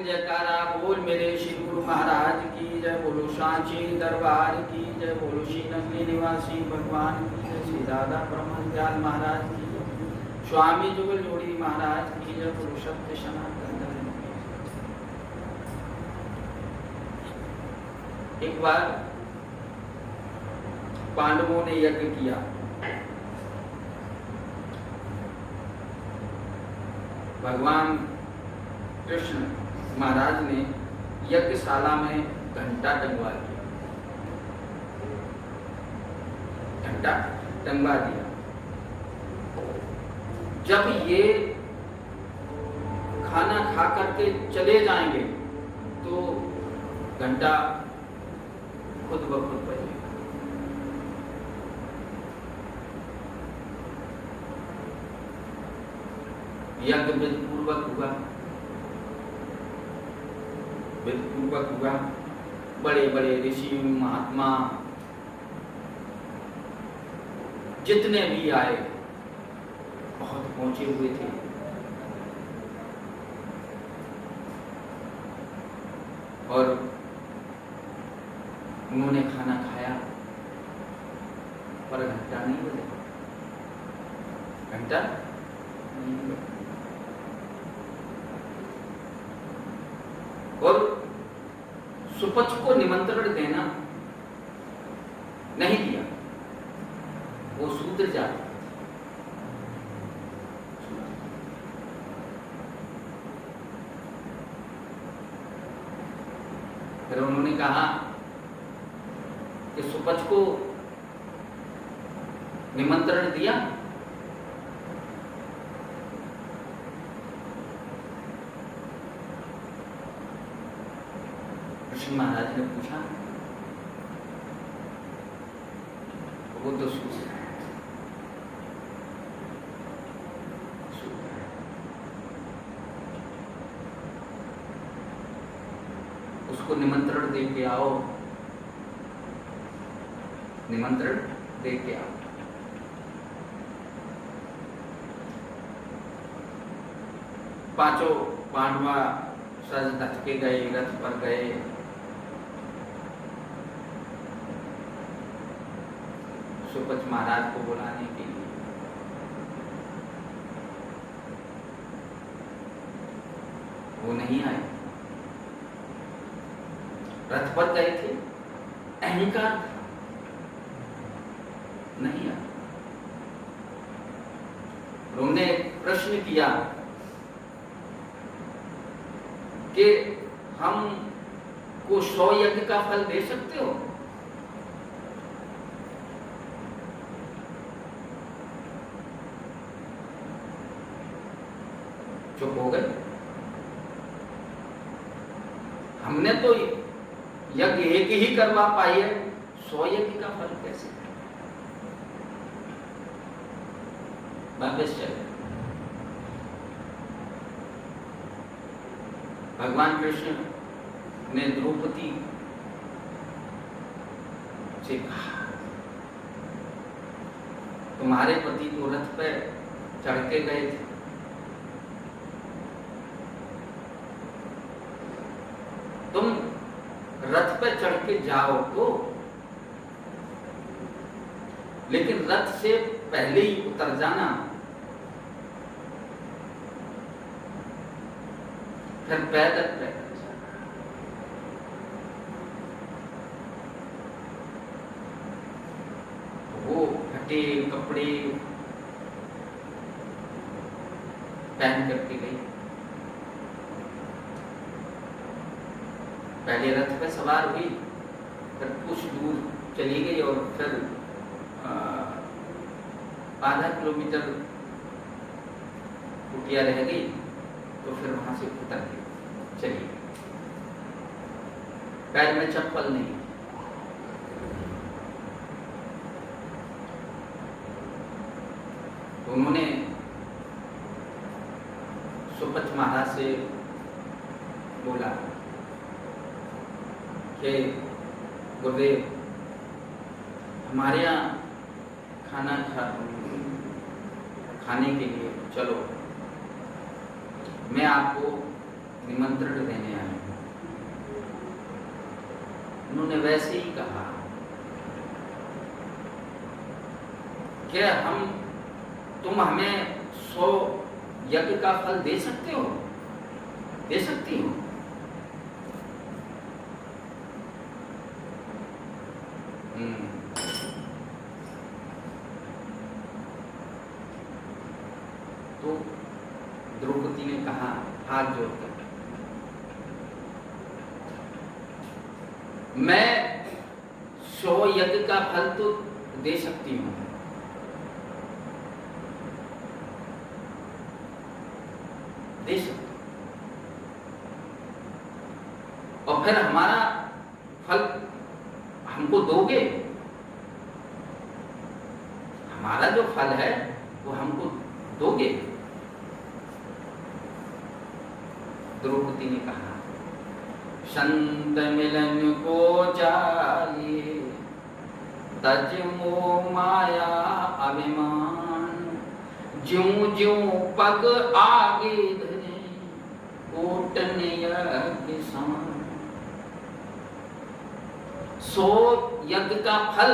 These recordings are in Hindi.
जयकारा बोल मेरे श्री गुरु महाराज की जय, बोलो सांची दरबार की जय, बोलो श्री नगरी निवासी भगवान की जय, श्री दादा ब्रह्म दयाल महाराज की जय, स्वामी जुगल जोड़ी महाराज की जय, बोलो सत्य सनातन धर्म की जय। एक बार पांडवों ने यज्ञ किया। भगवान कृष्ण महाराज ने यज्ञशाला में घंटा टंगवा दिया, घंटा टंगवा दिया। जब ये खाना खा करके चले जाएंगे तो घंटा खुद ब खुद बजेगा। यज्ञ विधिपूर्वक हुआ, विधिपूर्वक हुआ। बड़े बड़े ऋषि महात्मा जितने भी आए बहुत पहुंचे हुए थे। और उन्होंने खाना खाया पर घंटा नहीं बजा, घंटा नहीं बजा। और सुपच को निमंत्रण देना नहीं दिया, वो शूद्र जाति। फिर उन्होंने कहा कि सुपच को निमंत्रण दिया, कृष्ण महाराज ने पूछा, वो तो उसको निमंत्रण दे के आओ, निमंत्रण दे के आओ। पांचों पांडवा सज धज के गए, रथ पर गए। सुपच महाराज को बुलाने के लिए वो नहीं आए, रथ पर गए थे, अहंकार था, नहीं आए। उन्होंने प्रश्न किया कि हम को 100 यज्ञ का फल दे सकते हो? चुप हो गए। हमने तो यज्ञ एक ही करवा पाई है, 100 यज्ञ का फल कैसे? वापस चले। भगवान कृष्ण ने द्रौपदी से कहा, तुम्हारे पति तो रथ पे चढ़ के गए थे, तुम रथ पे चढ़ के जाओ तो, लेकिन रथ से पहले ही उतर जाना, फिर पैदल पैदल जाना। वो फटे कपड़े पहन करके गई, पहले रथ पे सवार हुई, फिर कुछ दूर चली गई और फिर आधा किलोमीटर कुटिया रह गई तो फिर वहां से उतर गई, चली गई। पैर में चप्पल नहीं। तो उन्होंने सुपच महाराज से बोला कि गुरुदेव, हमारे यहाँ खाना खाने के लिए चलो, मैं आपको निमंत्रण देने आए हैं। उन्होंने वैसे ही कहा कि तुम हमें 100 यज्ञ का फल दे सकते हो, दे सकती हो। तो द्रौपदी ने कहा हाथ जोड़कर, मैं 100 यज्ञ का फल तो दे सकती हूं, दे सकती, और फिर हमारा फल हमको दोगे, हमारा जो फल है वो हमको दोगे। द्रौपदी ने कहा संत मिलन को जालिए, तज मोह माया अभिमान, ज्यों ज्यों पग आगे धरे ओटन यज्ञ समान। 100 यज्ञ का फल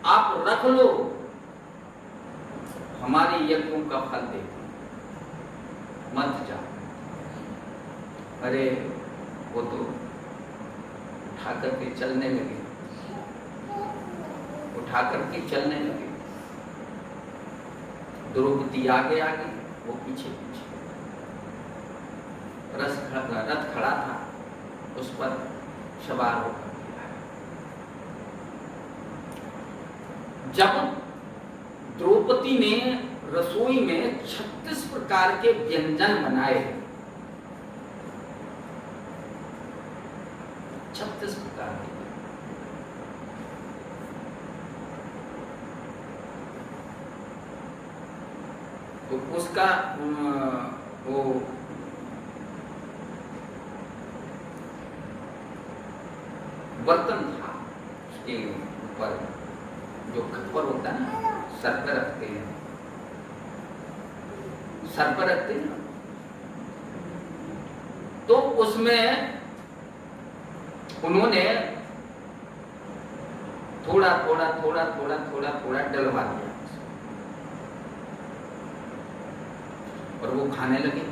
आप रख लो, हमारे यज्ञों का फल दे, मत जाओ। अरे वो तो उठा करके चलने लगे, उठा करके चलने लगे। द्रौपदी आगे आगे, वो पीछे पीछे। रथ खड़ा था, उस पर सवार होकर जब द्रौपदी ने रसोई में 36 प्रकार के व्यंजन बनाए, 36 प्रकार के, तो उसका वो बर्तन था, उसके ऊपर जो खप्पर होता है ना, सर पर रखते हैं, सर पर रखते हैं, तो उसमें उन्होंने थोड़ा थोड़ा थोड़ा थोड़ा थोड़ा थोड़ा डलवा दिया और वो खाने लगे।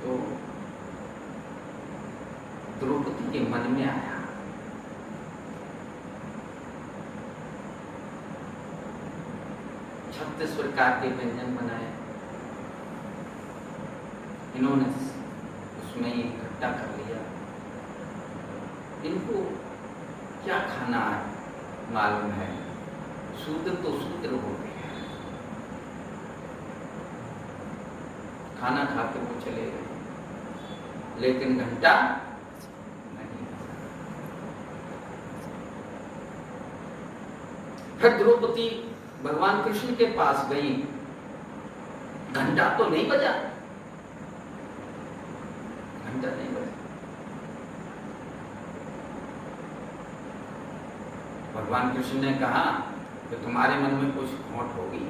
तो द्रौपदी के मन में आया छत्तीस प्रकार के व्यंजन बनाए, इन्होंने उसमें ही इकट्ठा कर लिया। इनको क्या खाना मालूम है, शूद्र तो शूद्र हो गए, खाना खा के वो चले गए, लेकिन घंटा नहीं। फिर द्रौपदी भगवान कृष्ण के पास गई, घंटा तो नहीं बजा, घंटा नहीं बजा। भगवान कृष्ण ने कहा कि तुम्हारे मन में कुछ खोट होगी,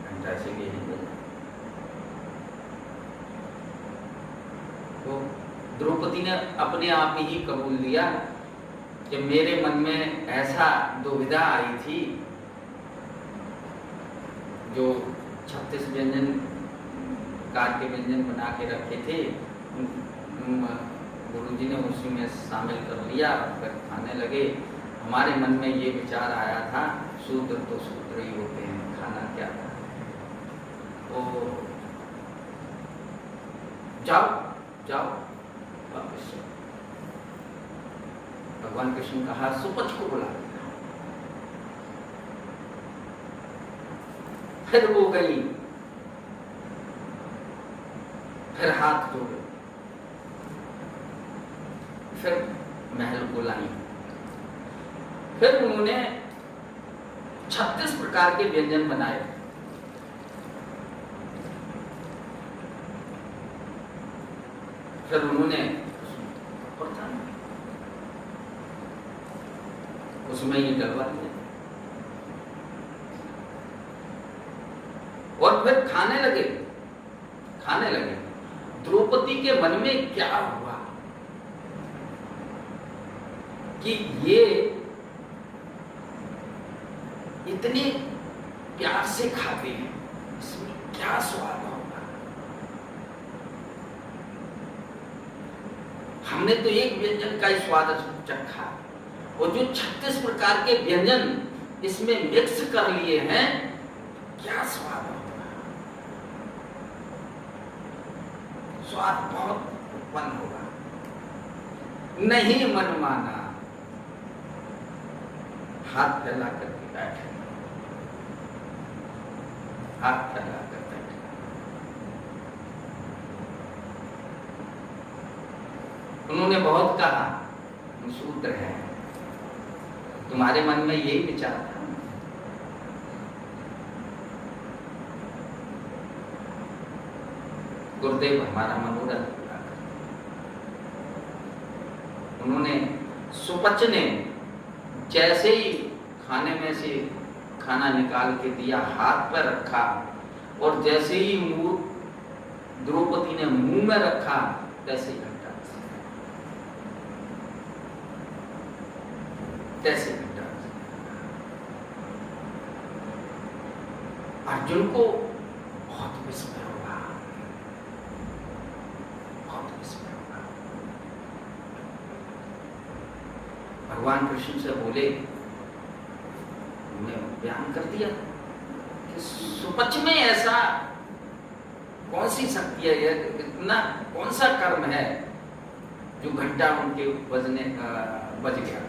घंटा से भी नहीं बजा। तो द्रौपदी ने अपने आप ही कबूल लिया कि मेरे मन में ऐसा दुविधा आई थी, जो 36 व्यंजन प्रकार के व्यंजन बना के रखे थे, गुरुजी ने उसी में शामिल कर लिया, फिर खाने लगे। हमारे मन में ये विचार आया था, शूद्र तो शूद्र ही होते हैं, खाना क्या था। तो जाओ जाओ वापस से। भगवान कृष्ण कहा सुपच को बुला, फिर वो गई, फिर हाथ जोड़े, फिर महल को लाई, फिर उन्होंने 36 प्रकार के व्यंजन बनाए। फिर उन्होंने उसमें ही डलवा दिया। और फिर खाने लगे। द्रौपदी के मन में क्या हुआ कि ये इतने प्यार से खाते हैं, इसमें क्या स्वाद होगा। हमने तो एक व्यंजन का ही स्वाद चखा, और जो 36 प्रकार के व्यंजन इसमें मिक्स कर लिए हैं, क्या स्वाद होगा। स्वाद बहुत उत्पन्न होगा। नहीं मन माना, हाथ फैला करके बैठे, हाथ फैला कर बैठे। उन्होंने बहुत कहा, सूत्र है, तुम्हारे मन में यही विचार था। गुरुदेव हमारा मनोरथ पूरा कर। उन्होंने सुपच ने जैसे ही खाने में से खाना निकाल के दिया, हाथ पर रखा, और जैसे ही द्रौपदी ने मुंह में रखा, तैसे घटा अर्जुन को बहुत विस्मय हुआ, भगवान कृष्ण से बोले, उन्हें बयान कर दिया कि सुपच में ऐसा कौन सी शक्ति है, इतना कौन सा कर्म है जो घंटा उनके बजने बज गया।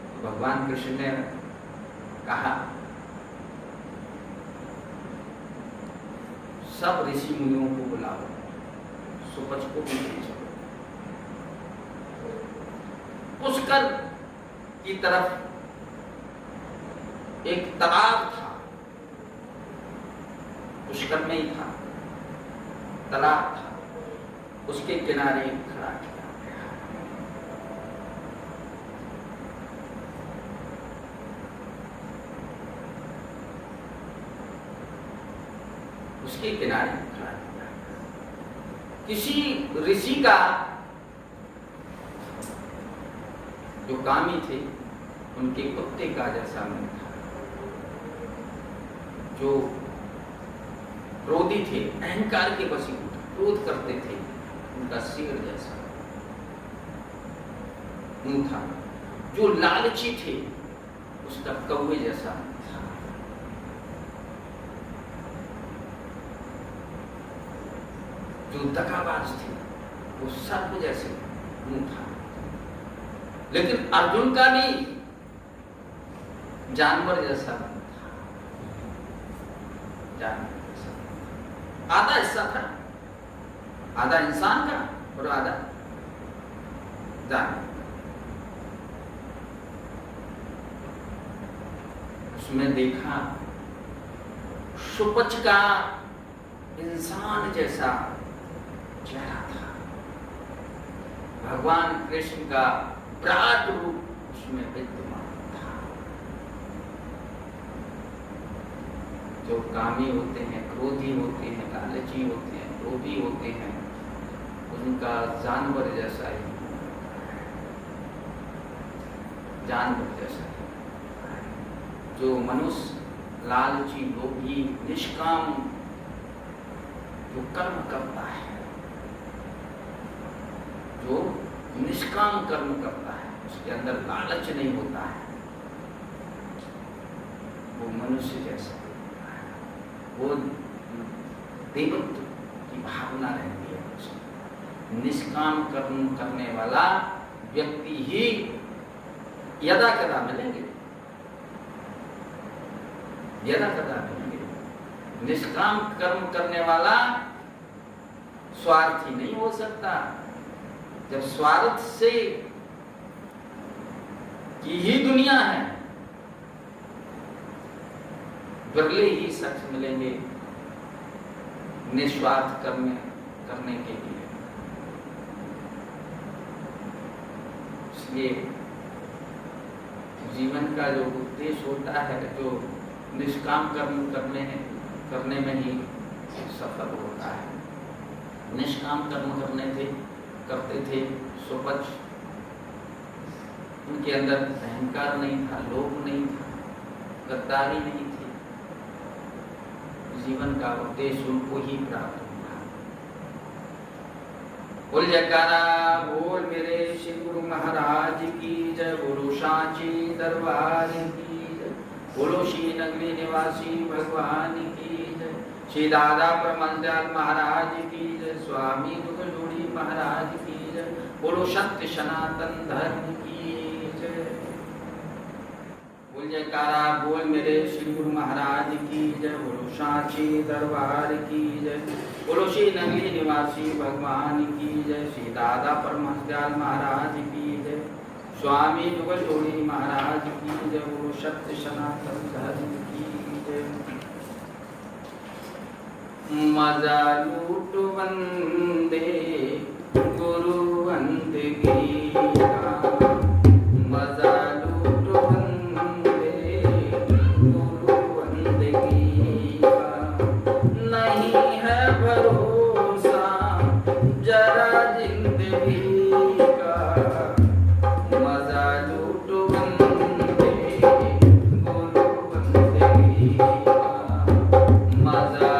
तो भगवान कृष्ण ने कहा, सब ऋषि मुनियों को बुलाओ, सुपच को भी भेजो। पुष्कर की तरफ एक तालाब था, पुष्कर में ही था, तालाब था, उसके किनारे खड़ा किया गया। उसके किनारे खड़ा किया। किसी ऋषि का जो कामी थे, उनके कुत्ते का जैसा मन था, जो क्रोधी थे, अहंकार के वशीभूत, क्रोध करते थे, उनका सिर जैसा मुंह था। जो लालची थे, उसका कौवे जैसा था। जो दगाबाज थे, वो सर्प जैसे मुंह था। लेकिन अर्जुन का भी जानवर जैसा था, जानवर जैसा। आधा हिस्सा था, आधा इंसान का और आधा जानवर। उसमें देखा सुपच का इंसान जैसा चेहरा था। भगवान कृष्ण का विराट रूप उसमें विद्यमान था। जो कामी होते हैं, क्रोधी होते हैं, लालची होते हैं, लोभी होते हैं, उनका जानवर जैसा ही, जानवर जैसा ही। जो मनुष्य लालची, लोभी, निष्काम जो कर्म करता है, जो निष्काम कर्म करता है, उसके अंदर लालच नहीं होता है, वो मनुष्य जैसा होता है। वो देवत्व की भावना रहती है उसमें। निष्काम कर्म करने वाला व्यक्ति ही यदा कदा मिलेंगे, यदा कदा मिलेंगे। निष्काम कर्म करने वाला स्वार्थी नहीं हो सकता। जब स्वार्थ से की ही दुनिया है, बिरले ही शख्स मिलेंगे निस्वार्थ कर्म करने के लिए। इसलिए जीवन का जो उद्देश्य होता है, जो निष्काम कर्म करने में ही सफल होता है। निष्काम कर्म करते थे सुपच, उनके अंदर अहंकार नहीं था, लोभ नहीं था, गद्दारी नहीं थी, जीवन का उद्देश्य उनको ही प्राप्त हुआ। बोल जयकारा बोल मेरे श्री गुरु महाराज की जय, बोलो सांची दरबार की जय, बोलो श्री नगरी निवासी भगवान की जय, श्री दादा परमदयाल महाराज की जय, स्वामी दुख जोड़ी महाराज की जय, बोलो सत्य सनातन धर्म की जय। बोल जयकारा बोल मेरे श्री गुरु महाराज की जय, बोलो सांची दरबार की जय, बोलो श्री नगरी निवासी भगवान की जय, श्री दादा परमदयाल महाराज की जय, स्वामी दुख जोड़ी महाराज की जय, बोलो सत्य सनातन धर्म की जय। मजा लूट वंदे गुरु बंदगी का, मजा लूट वंदे गुरु बंदगी का, नहीं है भरोसा जरा जिंदगी का, मजा लूट वंदे गुरु बंदगी का, मजा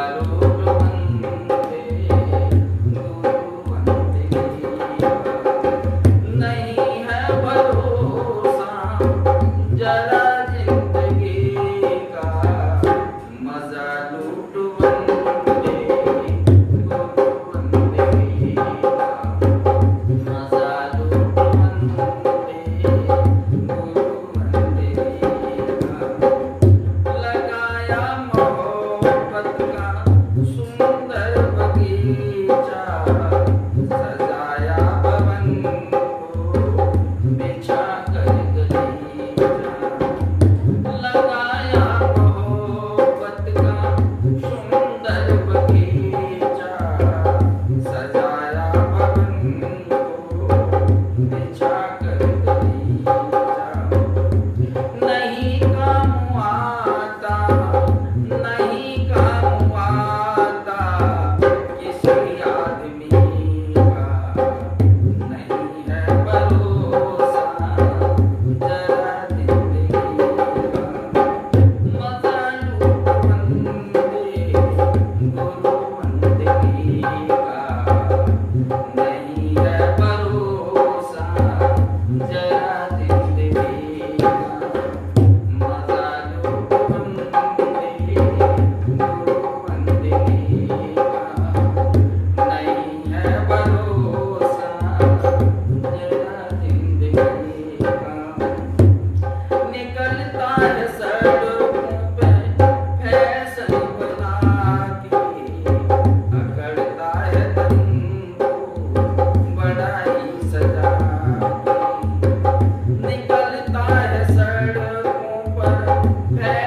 है